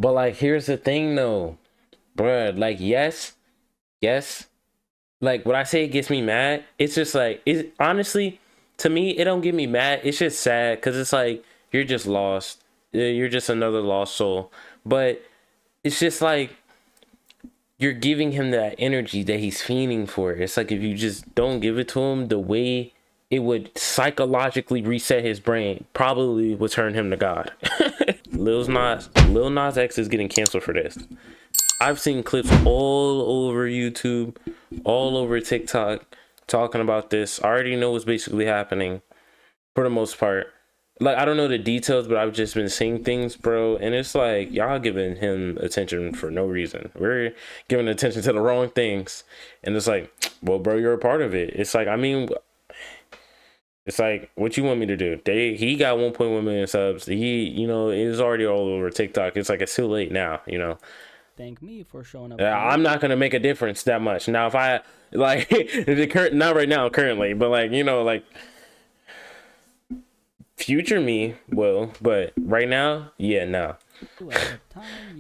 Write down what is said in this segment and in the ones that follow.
But like, here's the thing though, bruh. Like, yes. Like, when I say it gets me mad, it's just like, it honestly, to me, it don't get me mad. It's just sad because it's like you're just lost. You're just another lost soul. But it's just like you're giving him that energy that he's fiending for. It's like if you just don't give it to him, the way it would psychologically reset his brain probably would turn him to God. Lil Nas X is getting canceled for this. I've seen clips all over YouTube, all over TikTok talking about this. I already know what's basically happening for the most part. Like, I don't know the details, but I've just been seeing things, bro. And it's like, y'all giving him attention for no reason. We're giving attention to the wrong things. And it's like, well, bro, you're a part of it. It's like, I mean, it's like, what you want me to do? He got 1.1 million subs. He, you know, it's already all over TikTok. It's like, it's too late now, you know. Thank me for showing up. I'm not gonna make a difference that much. Now, if I like not right now, currently, but like, you know, like future me will, but right now, yeah, no. So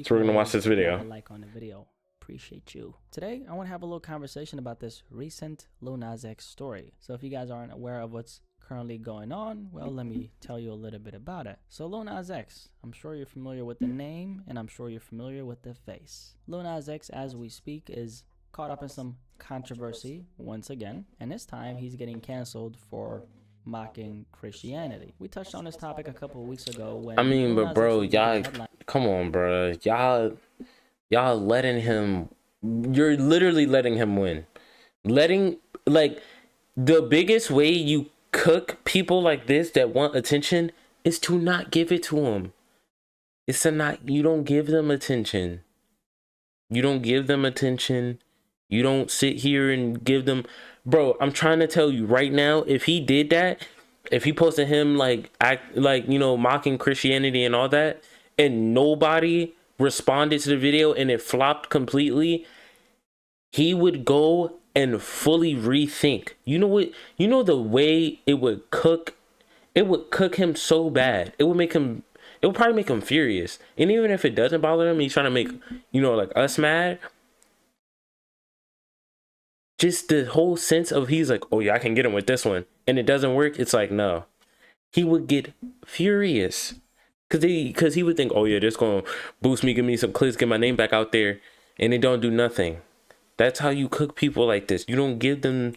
we're gonna watch this video. Like on the video. Appreciate you. Today, I want to have a little conversation about this recent Lil Nas X story. So if you guys aren't aware of what's currently going on, well, let me tell you a little bit about it. So Lil Nas X, I'm sure you're familiar with the name, and I'm sure you're familiar with the face. Lil Nas X, as we speak, is caught up in some controversy once again, and this time he's getting canceled for mocking Christianity. We touched on this topic a couple of weeks ago when I mean, but bro, y'all, come on, bro, y'all letting him, you're literally letting him win. Like, the biggest way you cook people like this that want attention is to not give it to them. It's to not, you don't give them attention. You don't give them attention. You don't sit here and give them, bro, I'm trying to tell you right now, if he did that, if he posted him like you know, mocking Christianity and all that, and nobody responded to the video and it flopped completely, he would go and fully rethink. You know what? You know the way it would cook him so bad. It would probably make him furious. And even if it doesn't bother him, he's trying to make, you know, like us mad. Just the whole sense of he's like, oh yeah, I can get him with this one, and it doesn't work. It's like, no, he would get furious. Cause he would think, oh yeah, this gonna boost me, give me some clicks, get my name back out there, and it don't do nothing. That's how you cook people like this. You don't give them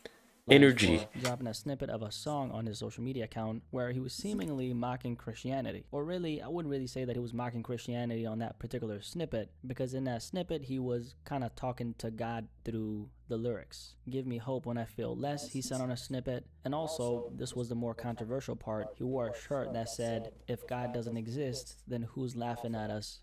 energy. Dropping a snippet of a song on his social media account where he was seemingly mocking Christianity. Or really, I wouldn't really say that he was mocking Christianity on that particular snippet, because in that snippet, he was kind of talking to God through the lyrics. Give me hope when I feel less, he said on a snippet. And also, this was the more controversial part, he wore a shirt that said, if God doesn't exist, then who's laughing at us? ?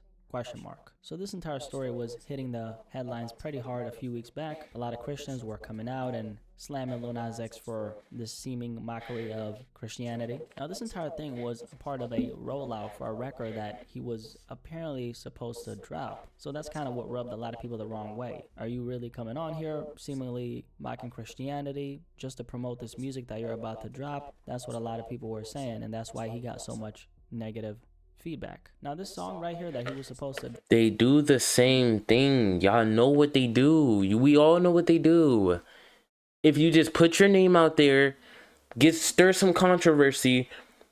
So this entire story was hitting the headlines pretty hard a few weeks back. A lot of Christians were coming out and slamming Lil Nas X for this seeming mockery of Christianity. Now, this entire thing was a part of a rollout for a record that he was apparently supposed to drop. So that's kind of what rubbed a lot of people the wrong way. Are you really coming on here seemingly mocking Christianity just to promote this music that you're about to drop? That's what a lot of people were saying, and that's why he got so much negative feedback. Now, this song right here that he was supposed to, they do the same thing. Y'all know what they do. We all know what they do. If you just put your name out there, stir some controversy,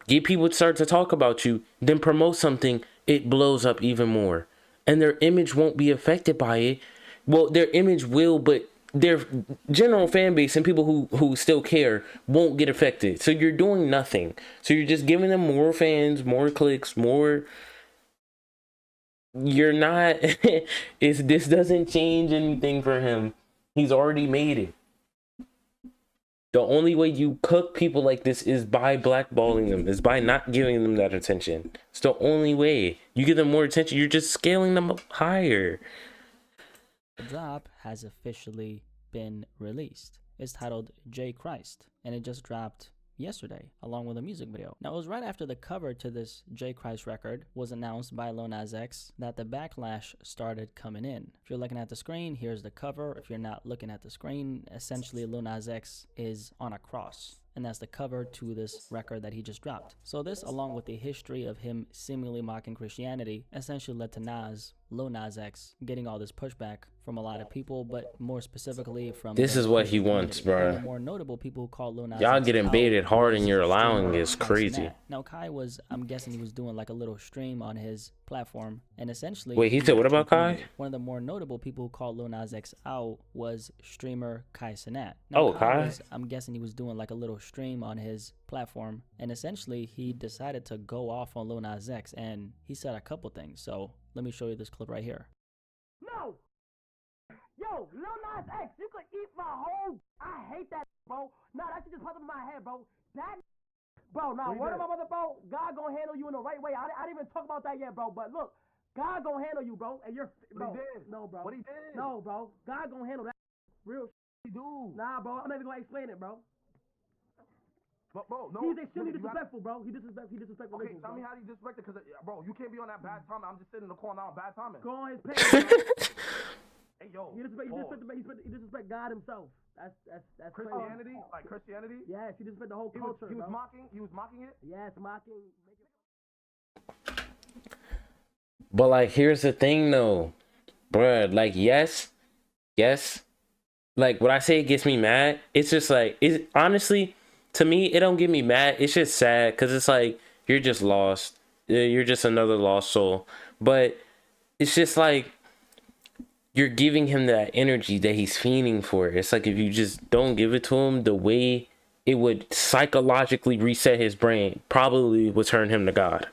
get people to start to talk about you, then promote something, it blows up even more. And their image won't be affected by it. Well, their image will, but their general fan base and people who still care won't get affected. So you're doing nothing. So you're just giving them more fans, more clicks, more. You're not. This doesn't change anything for him. He's already made it. The only way you cook people like this is by blackballing them, is by not giving them that attention. It's the only way. You give them more attention, you're just scaling them up higher. The drop has officially been released. It's titled J Christ, and it just dropped yesterday along with a music video. Now, it was right after the cover to this J Christ record was announced by Lil Nas X that the backlash started coming in. If you're looking at the screen, here's the cover. If you're not looking at the screen, essentially Lil Nas X is on a cross. and that's the cover to this record that he just dropped. So this, along with the history of him seemingly mocking Christianity, essentially led to Lil Nas X, getting all this pushback from a lot of people, but more specifically from This is what he wants, bro. The more notable people who call Lil Nas Y'all X getting baited hard and you're allowing is Kai crazy. Cenat. Now Kai was, I'm guessing he was doing like a little stream on his platform, and essentially... Wait, he said what about Kai? One of the more notable people who called Lil Nas X out was streamer Kai Cenat. Oh, Kai? Was, I'm guessing he was doing like a little stream on his platform, and essentially he decided to go off on Lil Nas X, and he said a couple things. So let me show you this clip right here. No! Yo, Lil Nas X, you could eat my whole... I hate that, bro. Nah, that shit just popped up in my head, bro. That... Bro, now, word of my mother, bro, God gonna handle you in the right way. I didn't even talk about that yet, bro, but look, God gonna handle you, bro, and you're... Bro, what he did? No, bro. What he did? No, bro. God gonna handle that. Real He do. Nah, bro, I'm not even gonna explain it, bro. But bro, no. He's extremely disrespectful, bro. He disrespectful. Okay, tell me how he disrespected, because, bro, you can't be on that bad timing. I'm just sitting in the corner now on bad timing. Go on his page, bro. Hey, yo. He disrespect God himself. That's Christianity? crazy. Like Christianity? Yes, he disrespect the whole He was culture, bro. he was mocking it? Yes, mocking. But like, here's the thing though, bruh. Like, yes. Like, when I say it gets me mad, it's just like, it honestly, to me, it don't get me mad. It's just sad, because it's like, you're just lost. You're just another lost soul. But it's just like, you're giving him that energy that he's fiending for. It's like, if you just don't give it to him, the way it would psychologically reset his brain probably would turn him to God.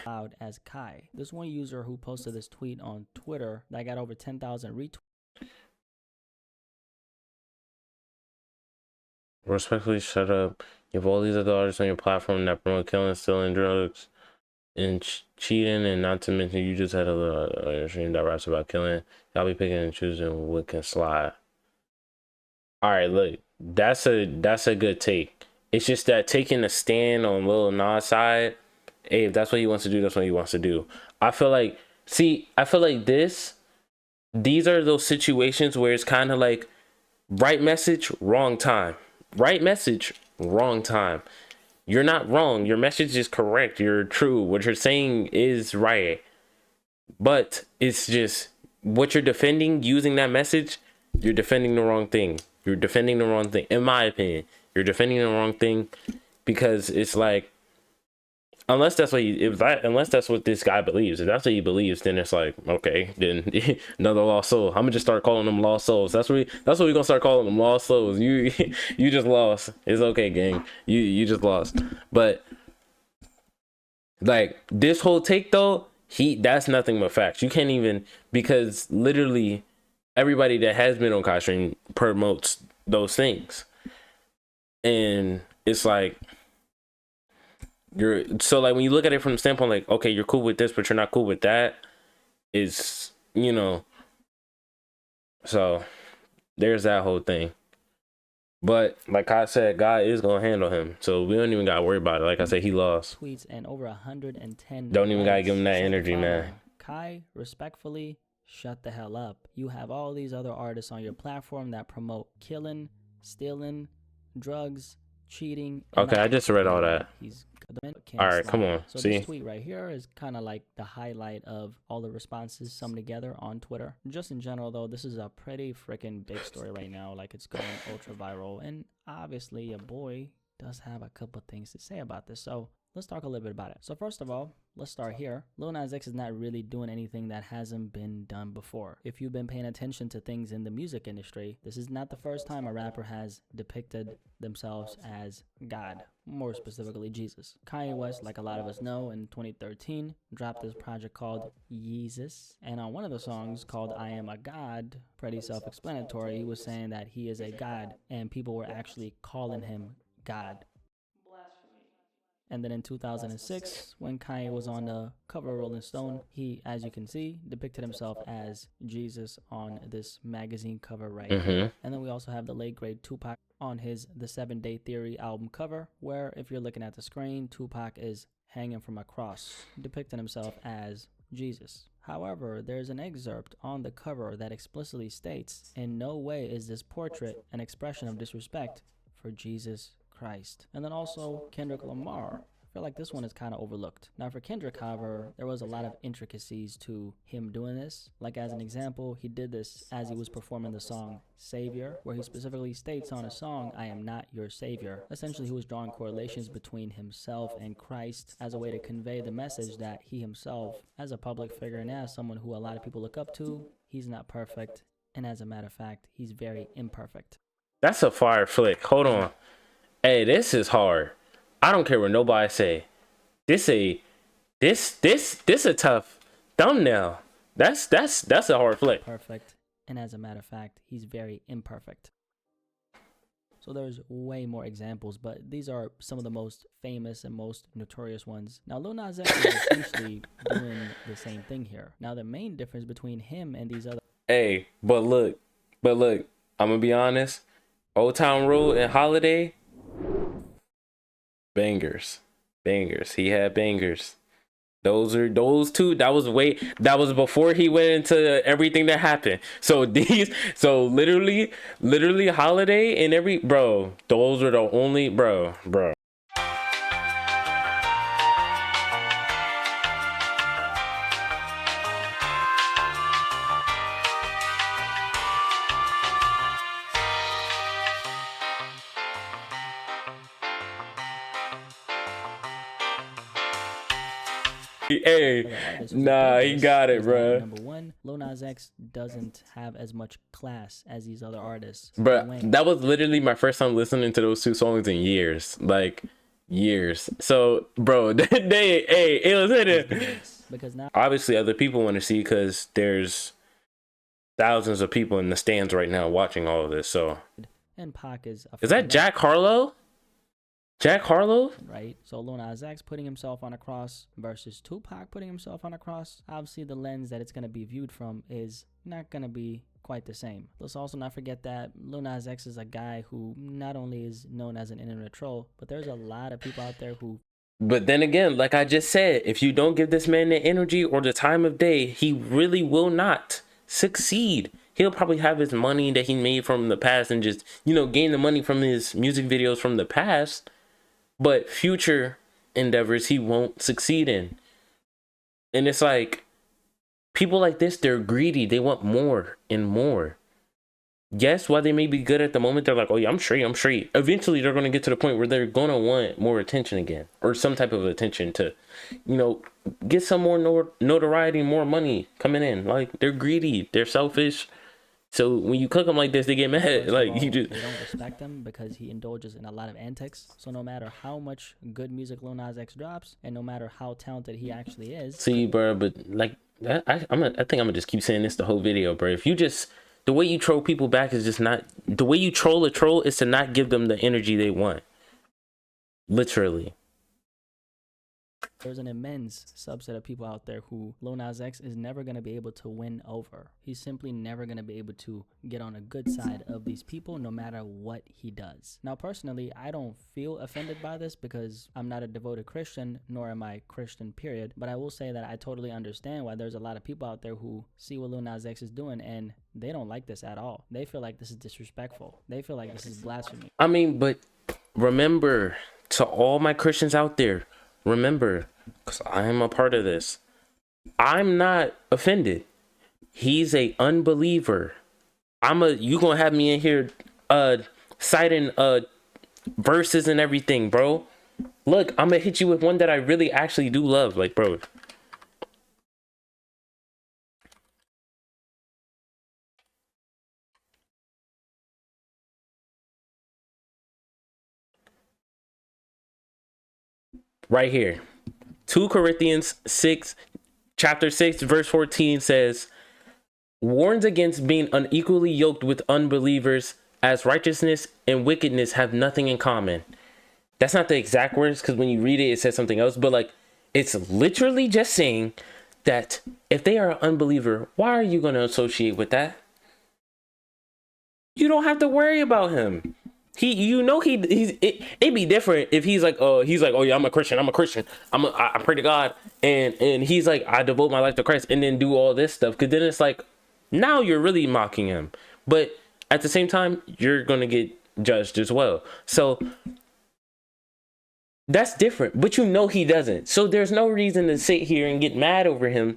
Out as Kai. This one user who posted this tweet on Twitter that got over 10,000 retweets. Respectfully, shut up. You have all these other artists on your platform that promote killing, stealing, drugs, and cheating, and not to mention you just had a little stream that raps about killing. Y'all be picking and choosing what can slide. All right, look, that's a good take. It's just that taking a stand on Lil Nas side, hey, if that's what he wants to do, that's what he wants to do. I feel like these are those situations where it's kind of like right message, wrong time. Right message, wrong time. You're not wrong. Your message is correct. You're true. What you're saying is right. But it's just what you're defending using that message, you're defending the wrong thing. You're defending the wrong thing. In my opinion, you're defending the wrong thing, because it's like, unless that's what this guy believes. If that's what he believes, then it's like, okay, then another lost soul. I'm gonna just start calling them lost souls. That's what we're gonna start calling them, lost souls. You just lost. It's okay, gang. You just lost. But like, this whole take though, that's nothing but facts. You can't even, because literally everybody that has been on Kai Stream promotes those things, and it's like, so like, when you look at it from the standpoint, like, okay, you're cool with this, but you're not cool with that, is, so there's that whole thing. But like I said, God is gonna handle him, so we don't even gotta worry about it. Like I said, he lost. Tweets and over 110. Don't even gotta give him that energy, man. Kai, respectfully, shut the hell up. You have all these other artists on your platform that promote killing, stealing, drugs, cheating. Okay, I just read all that. All right, come on. So see, this tweet right here is kind of like the highlight of all the responses summed together on Twitter. Just in general, though, this is a pretty freaking big story right now. Like, it's going ultra viral, and obviously your boy does have a couple things to say about this. So let's talk a little bit about it. So first of all, let's start here. Lil Nas X is not really doing anything that hasn't been done before. If you've been paying attention to things in the music industry, this is not the first time a rapper has depicted themselves as God, more specifically Jesus. Kanye West, like a lot of us know, in 2013 dropped this project called Yeezus, and on one of the songs called I Am a God, pretty self-explanatory, he was saying that he is a God, and people were actually calling him God. And then in 2006, when Kanye was on the cover of Rolling Stone, he, as you can see, depicted himself as Jesus on this magazine cover right here. And then we also have the late great Tupac on his The 7 Day Theory album cover, where if you're looking at the screen, Tupac is hanging from a cross, depicting himself as Jesus. However, there's an excerpt on the cover that explicitly states, in no way is this portrait an expression of disrespect for for Jesus Christ. And then also Kendrick Lamar. I feel like this one is kind of overlooked. Now for Kendrick, however, there was a lot of intricacies to him doing this. Like as an example, he did this as he was performing the song Savior, where he specifically states on a song, "I am not your savior." Essentially, he was drawing correlations between himself and Christ as a way to convey the message that he himself, as a public figure and as someone who a lot of people look up to, he's not perfect. And as a matter of fact, he's very imperfect. That's a fire flick. Hold on. Hey, this is hard. I don't care what nobody say. This a tough thumbnail. That's a hard flick. Perfect. And as a matter of fact, he's very imperfect. So there's way more examples, but these are some of the most famous and most notorious ones. Now, Lil Nas X is essentially doing the same thing here. Now, the main difference between him and these other... Hey, but look, I'm gonna be honest. Old Town Road and Holiday, bangers. He had bangers. Those two. That was before he went into everything that happened. So literally Holiday and those were the only bro. Hey, nah, he got it, bro. Number one, Lil Nas X doesn't have as much class as these other artists. Bro, that was literally my first time listening to those two songs in years. Like, years. So, bro, it was in it. Because now, obviously, other people want to see because there's thousands of people in the stands right now watching all of this. So, and Pac is that Jack Harlow? Jack Harlow? Right. So Lil Nas X putting himself on a cross versus Tupac putting himself on a cross. Obviously, the lens that it's going to be viewed from is not going to be quite the same. Let's also not forget that Lil Nas X is a guy who not only is known as an internet troll, but there's a lot of people out there who... But then again, like I just said, if you don't give this man the energy or the time of day, he really will not succeed. He'll probably have his money that he made from the past and just, gain the money from his music videos from the past. But future endeavors, he won't succeed in. And it's like, people like this, they're greedy. They want more and more. Yes, while they may be good at the moment, they're like, oh yeah, I'm straight. Eventually, they're going to get to the point where they're going to want more attention again. Or some type of attention to, get some more notoriety, more money coming in. Like, they're greedy. They're selfish. So when you cook them like this, they get mad. Like, they don't respect him because he indulges in a lot of antics. So no matter how much good music Lil Nas X drops, and no matter how talented he actually is. See, bro, but like I think I'm gonna just keep saying this the whole video, bro. If you just, the way you troll people back is just not, the way you troll a troll is to not give them the energy they want. Literally. There's an immense subset of people out there who Lil Nas X is never going to be able to win over. He's simply never going to be able to get on a good side of these people no matter what he does. Now, personally, I don't feel offended by this because I'm not a devoted Christian, nor am I Christian, period. But I will say that I totally understand why there's a lot of people out there who see what Lil Nas X is doing and they don't like this at all. They feel like this is disrespectful. They feel like this is blasphemy. I mean, but remember, to all my Christians out there, remember, because I am a part of this, I'm not offended. He's a unbeliever. You gonna have me in here citing verses and everything, bro. Look, I'm gonna hit you with one that I really actually do love, like, bro. Right here. 2 Corinthians 6, chapter 6, verse 14 says, warns against being unequally yoked with unbelievers, as righteousness and wickedness have nothing in common. That's not the exact words, because when you read it, it says something else. But like, it's literally just saying that if they are an unbeliever, why are you going to associate with that? You don't have to worry about him. It'd be different if he's like, oh yeah, I'm a Christian. I pray to God. And he's like, I devote my life to Christ, and then do all this stuff. Cause then it's like, now you're really mocking him. But at the same time, you're going to get judged as well. So that's different, but you know he doesn't. So there's no reason to sit here and get mad over him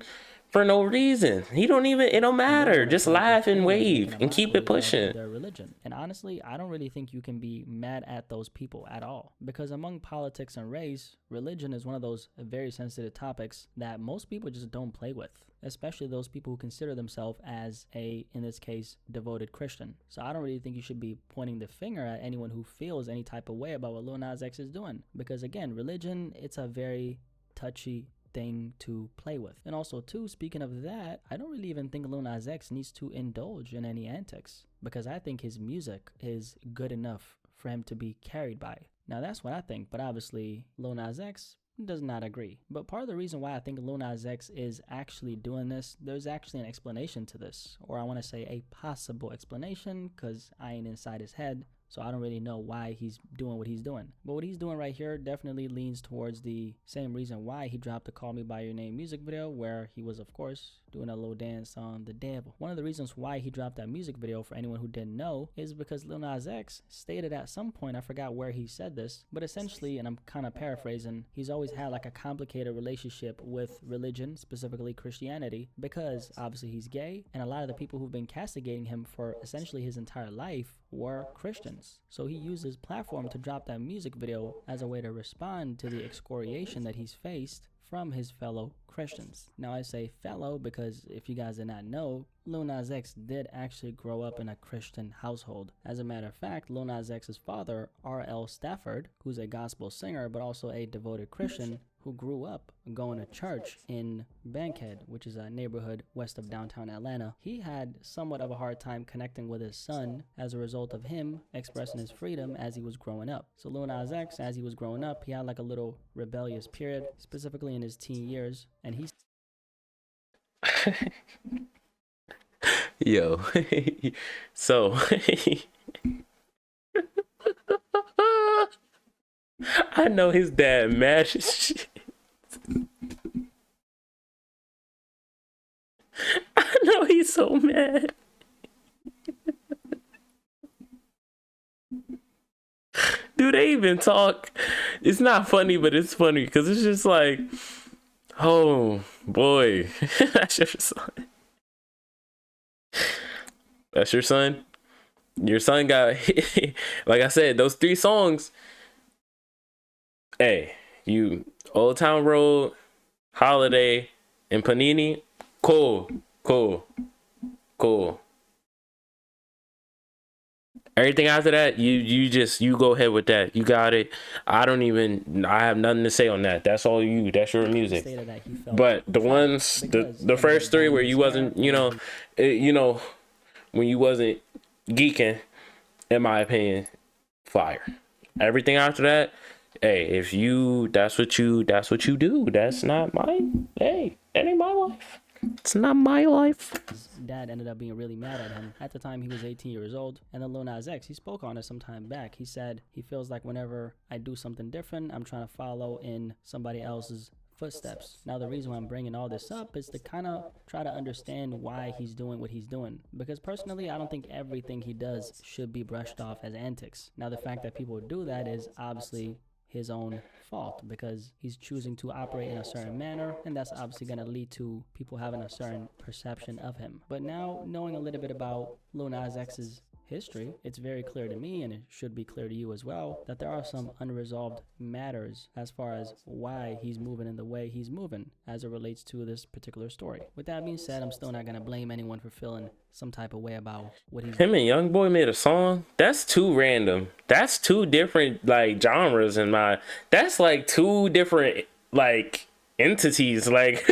for no reason. He don't even, it don't matter. Just laugh and wave and keep it pushing. Their religion. And honestly, I don't really think you can be mad at those people at all, because among politics and race, religion is one of those very sensitive topics that most people just don't play with, especially those people who consider themselves as a, in this case, devoted Christian. So I don't really think you should be pointing the finger at anyone who feels any type of way about what Lil Nas X is doing, because again, religion, it's a very touchy thing to play with. And also too, speaking of that, I don't really even think Lil Nas X needs to indulge in any antics, because I think his music is good enough for him to be carried by. Now that's what I think, but obviously Lil Nas X does not agree. But part of the reason why I think Lil Nas X is actually doing this, there's actually an explanation to this, or I want to say a possible explanation, because I ain't inside his head, so I don't really know why he's doing what he's doing. But what he's doing right here definitely leans towards the same reason why he dropped the Call Me By Your Name music video, where he was, of course, doing a little dance on the devil. One of the reasons why he dropped that music video, for anyone who didn't know, is because Lil Nas X stated at some point, I forgot where he said this, but essentially, and I'm kind of paraphrasing, he's always had like a complicated relationship with religion, specifically Christianity, because obviously he's gay, and a lot of the people who've been castigating him for essentially his entire life were Christians. So he used his platform to drop that music video as a way to respond to the excoriation that he's faced from his fellow Christians. Now I say fellow because if you guys did not know, Lil Nas X did actually grow up in a Christian household. As a matter of fact, Lil Nas X's father, R.L. Stafford, who's a gospel singer but also a devoted Christian, who grew up going to church in Bankhead, which is a neighborhood west of downtown Atlanta. He had somewhat of a hard time connecting with his son as a result of him expressing his freedom as he was growing up. So Lil Nas X, as he was growing up, he had like a little rebellious period, specifically in his teen years, and he's Yo, so I know his dad mad as shit. I know he's so mad. Do they even talk? It's not funny, but it's funny because it's just like, oh boy, that's your son. That's your son. Your son got, like I said, those 3 songs. Hey, you Old Town Road, Holiday, and Panini. Cool. Everything after that, you go ahead with that. You got it. I have nothing to say on that. That's all you. That's your music. But the ones, the first 3 where you wasn't, when you wasn't geeking, in my opinion, fire. Everything after that, hey, if that's what you do. That's not that ain't my life. It's not my life. His dad ended up being really mad at him. At the time, he was 18 years old. And then Lil Nas X, he spoke on it some time back. He said he feels like whenever I do something different, I'm trying to follow in somebody else's footsteps. Now, the reason why I'm bringing all this up is to kind of try to understand why he's doing what he's doing. Because personally, I don't think everything he does should be brushed off as antics. Now, the fact that people do that is obviously his own fault, because he's choosing to operate in a certain manner, and that's obviously going to lead to people having a certain perception of him. But now, knowing a little bit about Lil Nas X's history, it's very clear to me, and it should be clear to you as well, that there are some unresolved matters as far as why he's moving in the way he's moving as it relates to this particular story. With that being said, I'm still not going to blame anyone for feeling some type of way about what he's Him and Youngboy made a song. That's too random. That's 2 different like genres in my. That's like 2 different like entities. Like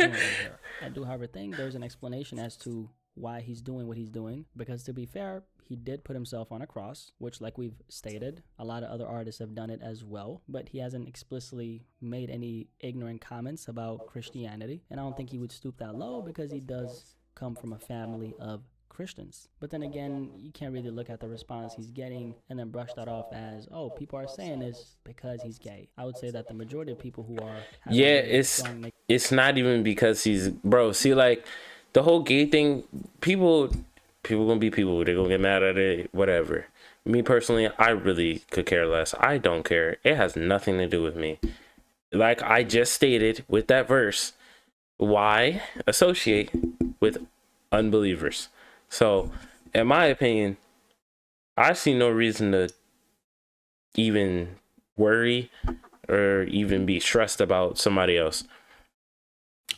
I do, however, think there's an explanation as to why he's doing what he's doing, because to be fair, he did put himself on a cross, which, like we've stated, a lot of other artists have done it as well, but he hasn't explicitly made any ignorant comments about Christianity, and I don't think he would stoop that low because he does come from a family of Christians. But then again, you can't really look at the response he's getting and then brush that off as, oh, people are saying this because he's gay. I would say that the majority of people who are it's not even because he's, bro, see, like the whole gay thing, people gonna be people, they're gonna get mad at it, whatever. me personally, I really could care less. I don't care. It has nothing to do with me. Like I just stated with that verse, why associate with unbelievers? So, in my opinion, I see no reason to even worry or even be stressed about somebody else.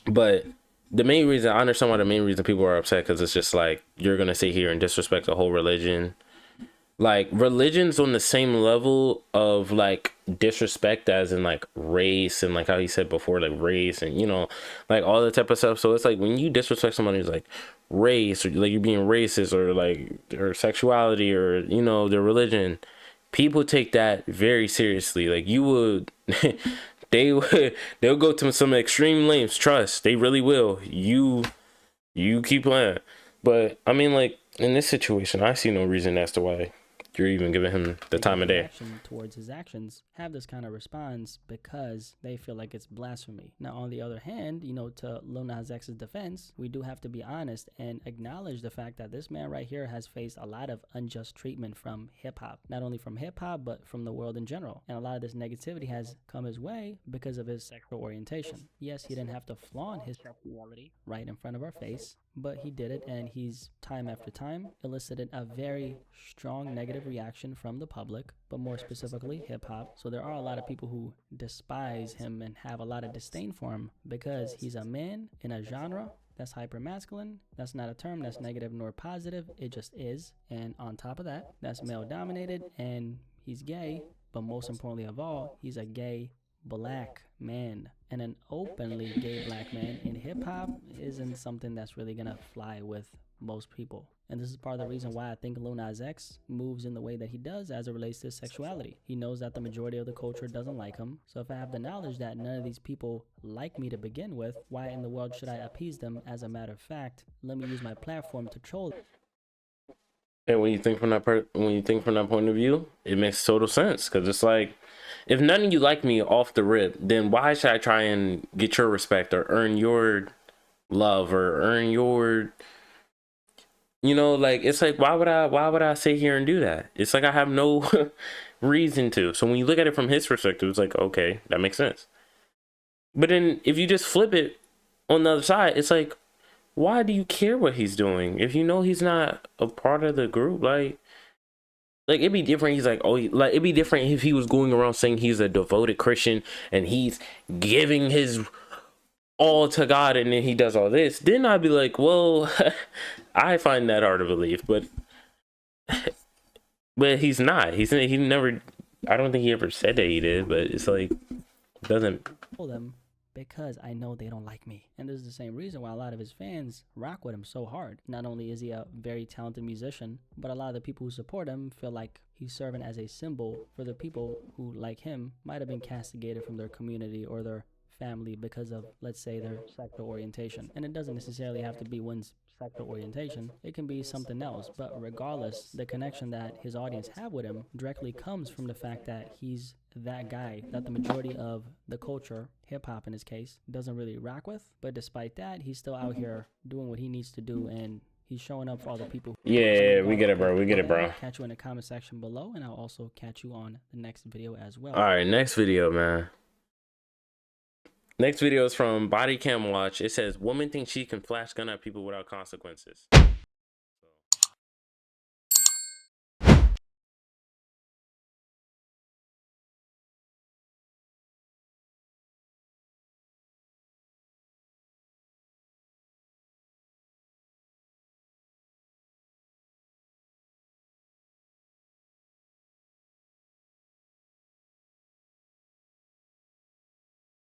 But the main reason, I understand why the main reason people are upset, because it's just like, you're going to sit here and disrespect the whole religion. Like, religion's on the same level of like disrespect as in like race, and like how he said before, like race and, you know, like all that type of stuff. So it's like when you disrespect somebody who's like race, or like you're being racist, or like their sexuality, or, you know, their religion, people take that very seriously. Like you would, they'll go to some extreme lengths. Trust, they really will. You keep playing. But I mean, like in this situation, I see no reason as to why you're even giving him the time of day. Reaction towards his actions have this kind of response because they feel like it's blasphemy. Now, on the other hand, you know, to Lil Nas X's defense, we do have to be honest and acknowledge the fact that this man right here has faced a lot of unjust treatment from hip-hop. Not only from hip-hop, but from the world in general. And a lot of this negativity has come his way because of his sexual orientation. Yes, he didn't have to flaunt his sexuality right in front of our face, but he did it, and he's time after time elicited a very strong negative reaction from the public, but more specifically hip-hop. So there are a lot of people who despise him and have a lot of disdain for him because he's a man in a genre that's hyper-masculine. That's not a term that's negative nor positive, it just is. And on top of that, that's male-dominated, and he's gay, but most importantly of all, he's a gay black man. And an openly gay black man in hip-hop isn't something that's really gonna fly with most people. And this is part of the reason why I think Lil Nas X moves in the way that he does as it relates to his sexuality. He knows that the majority of the culture doesn't like him. So if I have the knowledge that none of these people like me to begin with, why in the world should I appease them? As a matter of fact, let me use my platform to troll them. And when you think from that point of view, it makes total sense, because it's like, if none of you like me off the rip, then why should I try and get your respect or earn your love or earn your, you know, like, it's like, why would I sit here and do that? It's like I have no reason to. So when you look at it from his perspective, it's like, okay, that makes sense. But then if you just flip it on the other side, it's like, why do you care what he's doing if you know he's not a part of the group? Like it'd be different. He's like, oh, like it'd be different if he was going around saying he's a devoted Christian and he's giving his all to God, and then he does all this. Then I'd be like, well, I find that hard to believe. But he's not. He never. I don't think he ever said that he did. But it's like, it doesn't. Them because I know they don't like me. And this is the same reason why a lot of his fans rock with him so hard. Not only is he a very talented musician, but a lot of the people who support him feel like he's serving as a symbol for the people who, like him, might have been castigated from their community or their family because of, let's say, their sexual orientation. And it doesn't necessarily have to be one's sexual orientation. It can be something else. But regardless, the connection that his audience have with him directly comes from the fact that he's that guy that the majority of the culture, hip-hop in his case, doesn't really rock with. But despite that, he's still out here doing what he needs to do, and he's showing up for all the people. Yeah, we get it, bro. We get it, bro. Catch you in the comment section below, and I'll also catch you on the next video as well. All right, next video, man. Next video is from Body Cam Watch. It says, woman thinks she can flash gun at people without consequences.